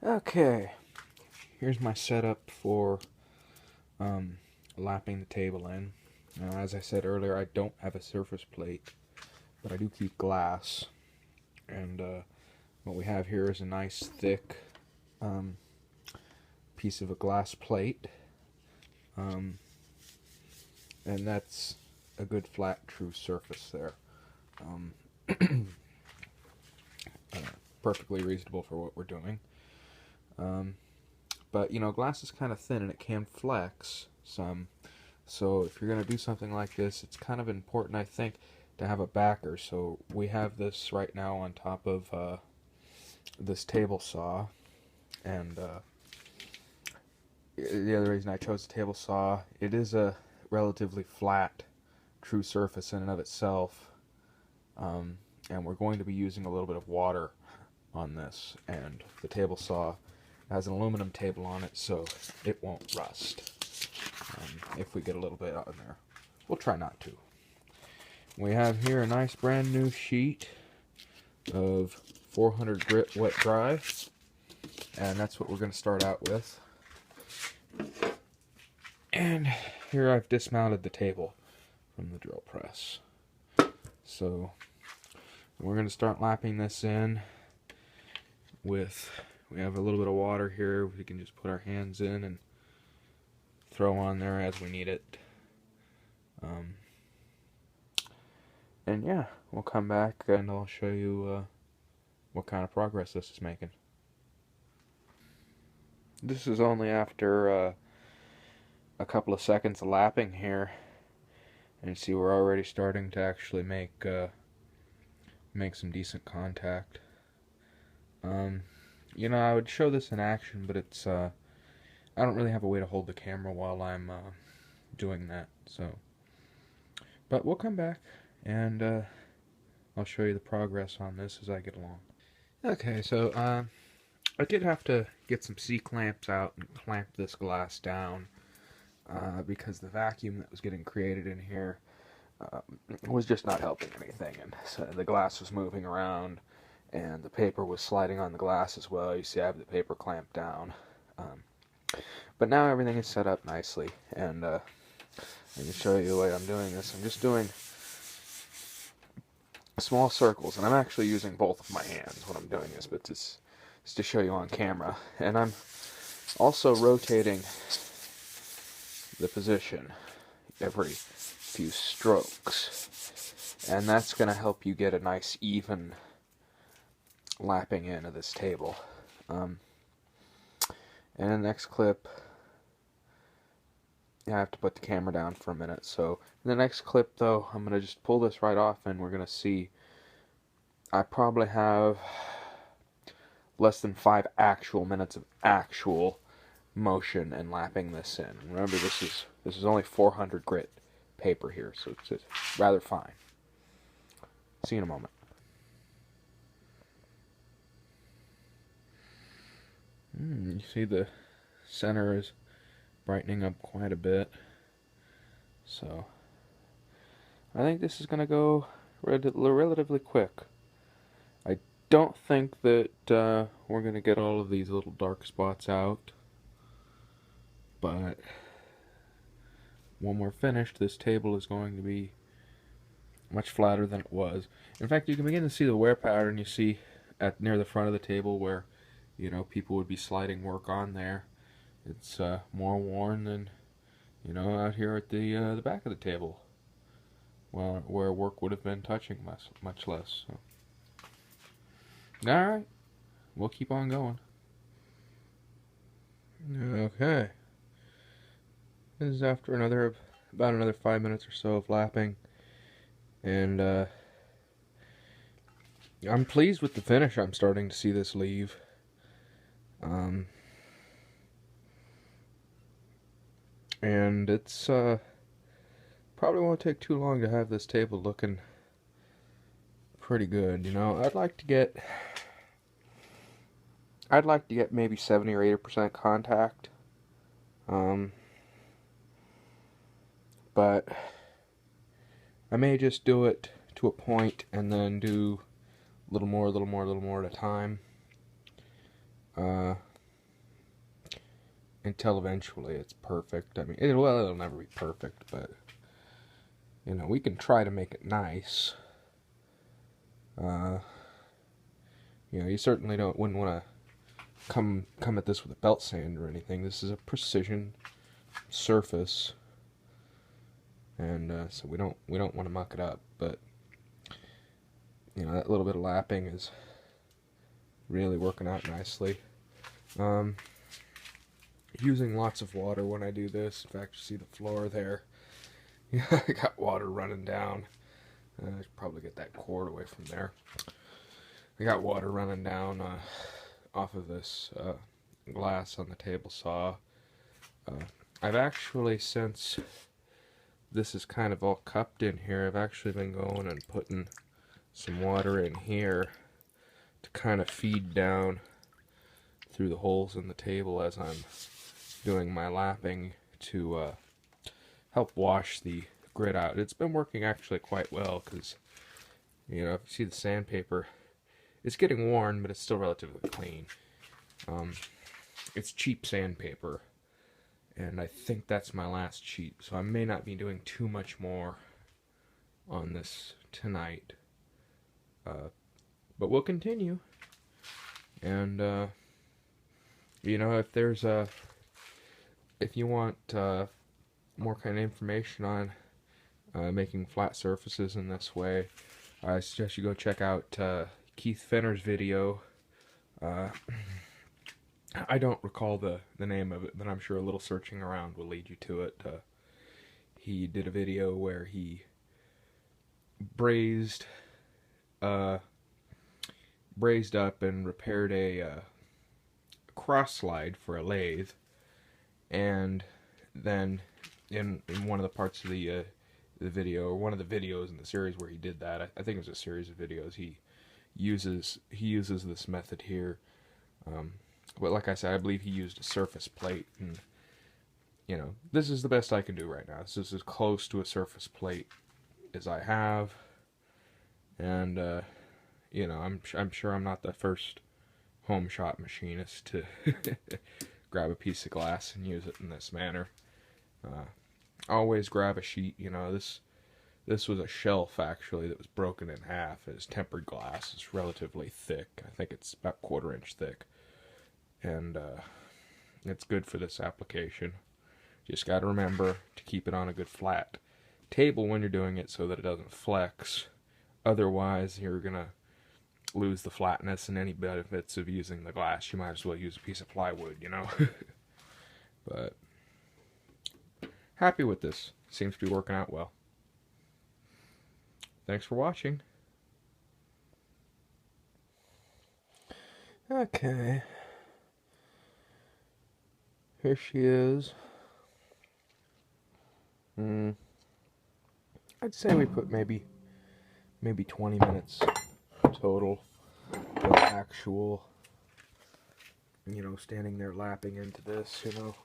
Okay, here's my setup for lapping the table in. Now, as I said earlier, I don't have a surface plate, but I do keep glass. And what we have here is a nice thick piece of a glass plate. And that's a good flat true surface there. Perfectly reasonable for what we're doing. But you know, glass is kind of thin and it can flex some. So if you're going to do something like this, it's kind of important, I think, to have a backer. So we have this right now on top of this table saw. And the other reason I chose the table saw, it is a relatively flat true surface in and of itself. And we're going to be using a little bit of water on this. And the table saw has an aluminum table on it, so it won't rust. If we get a little bit on there. We'll try not to. We have here a nice brand new sheet of 400 grit wet dry, and that's what we're going to start out with. And here I've dismounted the table from the drill press. So we're going to start lapping this in with, we have a little bit of water here. We can just put our hands in and throw on there as we need it. And yeah, we'll come back and I'll show you what kind of progress this is making. This is only after a couple of seconds of lapping here, and you see we're already starting to actually make some decent contact. You know, I would show this in action, but it's I don't really have a way to hold the camera while I'm doing that. So, but we'll come back and I'll show you the progress on this as I get along. Okay, so I did have to get some C-clamps out and clamp this glass down because the vacuum that was getting created in here was just not helping anything, and so the glass was moving around and the paper was sliding on the glass as well. You see I have the paper clamped down, but now everything is set up nicely, and I can show you the way I'm doing this. I'm just doing small circles, and I'm actually using both of my hands when I'm doing this, but just to show you on camera. And I'm also rotating the position every few strokes, and that's going to help you get a nice even lapping in of this table. And in the next clip, I have to put the camera down for a minute. So in the next clip, though, I'm going to just pull this right off, and we're going to see I probably have less than 5 actual minutes of actual motion and lapping this in. Remember, this is only 400 grit paper here, so it's rather fine. See you in a moment. You see the center is brightening up quite a bit, so I think this is going to go relatively quick. I don't think that we're going to get all of these little dark spots out, but when we're finished, this table is going to be much flatter than it was. In fact, you can begin to see the wear pattern you see at near the front of the table where, you know, people would be sliding work on there. It's more worn than, you know, out here at the back of the table, where work would have been touching much less. So. All right, we'll keep on going. Okay, this is after about another 5 minutes or so of lapping, and I'm pleased with the finish. I'm starting to see this leave. And it's probably won't take too long to have this table looking pretty good. You know, I'd like to get maybe 70 or 80% contact. But I may just do it to a point and then do a little more at a time. until eventually it's perfect. I mean, it'll never be perfect, but you know, we can try to make it nice. You know, you certainly wouldn't want to come at this with a belt sand or anything. This is a precision surface, and so we don't want to muck it up. But you know, that little bit of lapping is really working out nicely. Using lots of water when I do this. In fact, you see the floor there. Yeah, I got water running down. I should probably get that cord away from there. I got water running down off of this glass on the table saw. I've actually, since this is kind of all cupped in here, I've actually been going and putting some water in here to kind of feed down through the holes in the table as I'm doing my lapping to help wash the grit out. It's been working actually quite well because, you know, if you see the sandpaper, it's getting worn, but it's still relatively clean. It's cheap sandpaper, and I think that's my last sheet, so I may not be doing too much more on this tonight. But we'll continue. And, you know, if you want more kind of information on making flat surfaces in this way, I suggest you go check out Keith Fenner's video. I don't recall the name of it, but I'm sure a little searching around will lead you to it. He did a video where he brazed up and repaired a cross slide for a lathe, and then in one of the parts of the video, or one of the videos in the series where he did that, I think it was a series of videos, he uses this method here. But like I said, I believe he used a surface plate, and you know, this is the best I can do right now. This is as close to a surface plate as I have, and you know, I'm sure I'm not the first home shop machinist to grab a piece of glass and use it in this manner. Always grab a sheet. You know, this was a shelf actually that was broken in half. It's tempered glass. It's relatively thick. I think it's about 1/4 inch thick, and it's good for this application. Just got to remember to keep it on a good flat table when you're doing it so that it doesn't flex. Otherwise, you're gonna lose the flatness and any benefits of using the glass. You might as well use a piece of plywood, you know. But happy with this. Seems to be working out well. Thanks for watching. Okay. Here she is. I'd say we put maybe 20 minutes total of actual, you know, standing there lapping into this, you know,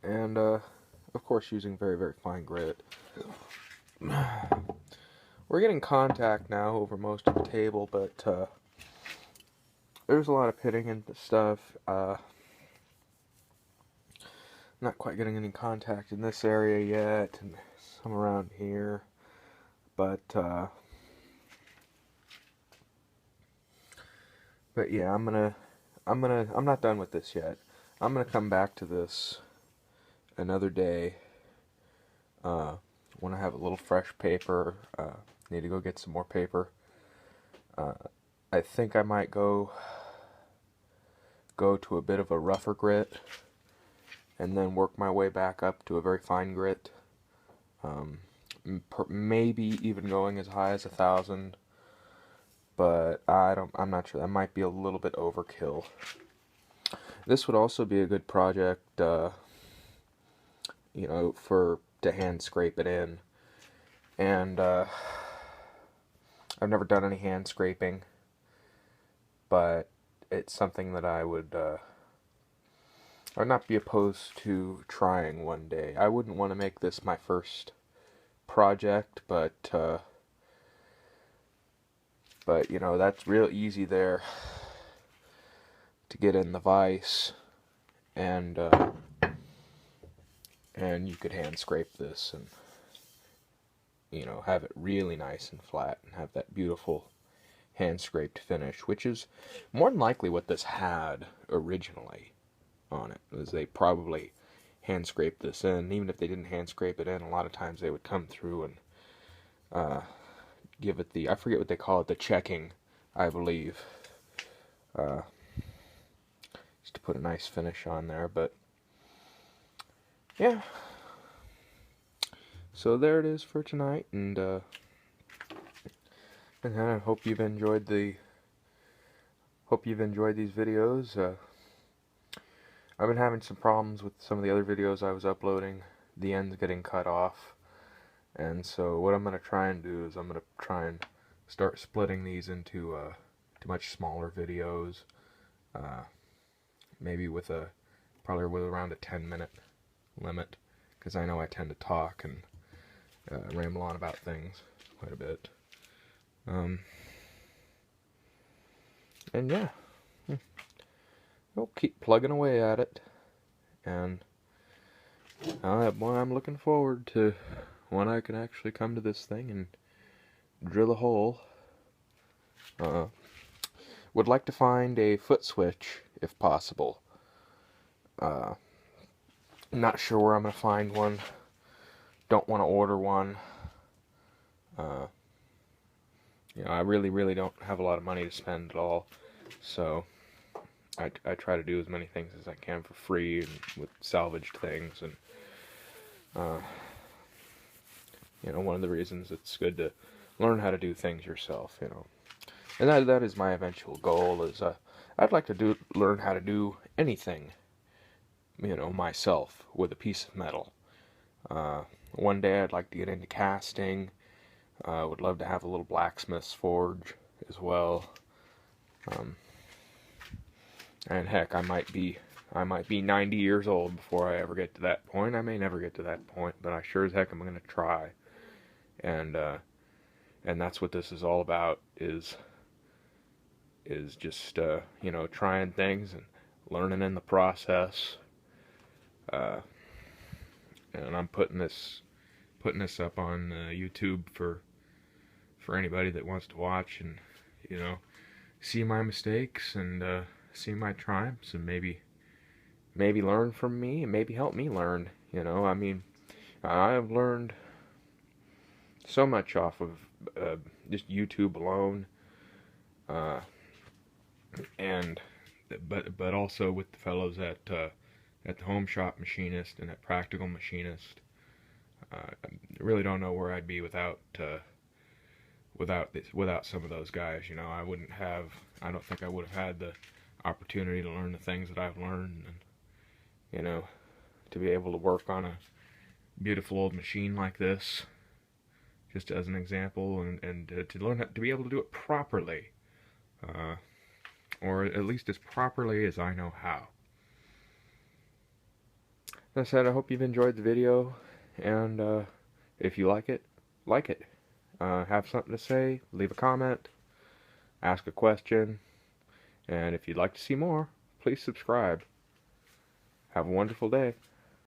and of course using very, very fine grit. We're getting contact now over most of the table, but there's a lot of pitting into stuff. Not quite getting any contact in this area yet, and some around here, but yeah, I'm not done with this yet. I'm gonna come back to this another day when I have a little fresh paper. Need to go get some more paper. I think I might go to a bit of a rougher grit, and then work my way back up to a very fine grit. Maybe even going as high as 1,000. But I'm not sure. That might be a little bit overkill. This would also be a good project, you know, to hand scrape it in. And I've never done any hand scraping, but it's something that I would not be opposed to trying one day. I wouldn't want to make this my first project, but you know, that's real easy there to get in the vise and and you could hand scrape this and, you know, have it really nice and flat and have that beautiful hand scraped finish, which is more than likely what this had originally on it. Was they probably hand scraped this in. Even if they didn't hand scrape it in, a lot of times they would come through and give it the, I forget what they call it, the checking, I believe, just to put a nice finish on there. But yeah, so there it is for tonight, and I hope you've enjoyed these videos. I've been having some problems with some of the other videos I was uploading, the ends getting cut off, and so what I'm going to try and do is I'm going to try and start splitting these into much smaller videos, maybe probably with around a 10-minute limit, because I know I tend to talk and ramble on about things quite a bit. And yeah, we'll keep plugging away at it, and I'm looking forward to when I can actually come to this thing and drill a hole. Would like to find a foot switch if possible. Not sure where I'm going to find one. Don't want to order one. You know, I really don't have a lot of money to spend at all, so I try to do as many things as I can for free and with salvaged things, and you know, one of the reasons it's good to learn how to do things yourself, you know, and that is my eventual goal. Is I'd like to learn how to do anything, you know, myself with a piece of metal. One day I'd like to get into casting. Would love to have a little blacksmith's forge as well. And heck, I might be 90 years old before I ever get to that point. I may never get to that point, but I sure as heck am going to try. And that's what this is all about, is just you know, trying things and learning in the process. And I'm putting this up on YouTube for anybody that wants to watch and, you know, see my mistakes and see my triumphs, and maybe learn from me and maybe help me learn. You know, I mean, I have learned so much off of just YouTube alone, and but also with the fellows at the Home Shop Machinist and at Practical Machinist. I really don't know where I'd be without some of those guys. You know, I don't think I would have had the opportunity to learn the things that I've learned, and, you know, to be able to work on a beautiful old machine like this, just as an example, and to learn to be able to do it properly, or at least as properly as I know how. That said, I hope you've enjoyed the video, and if you like it, have something to say, leave a comment, ask a question, and if you'd like to see more, please subscribe. Have a wonderful day.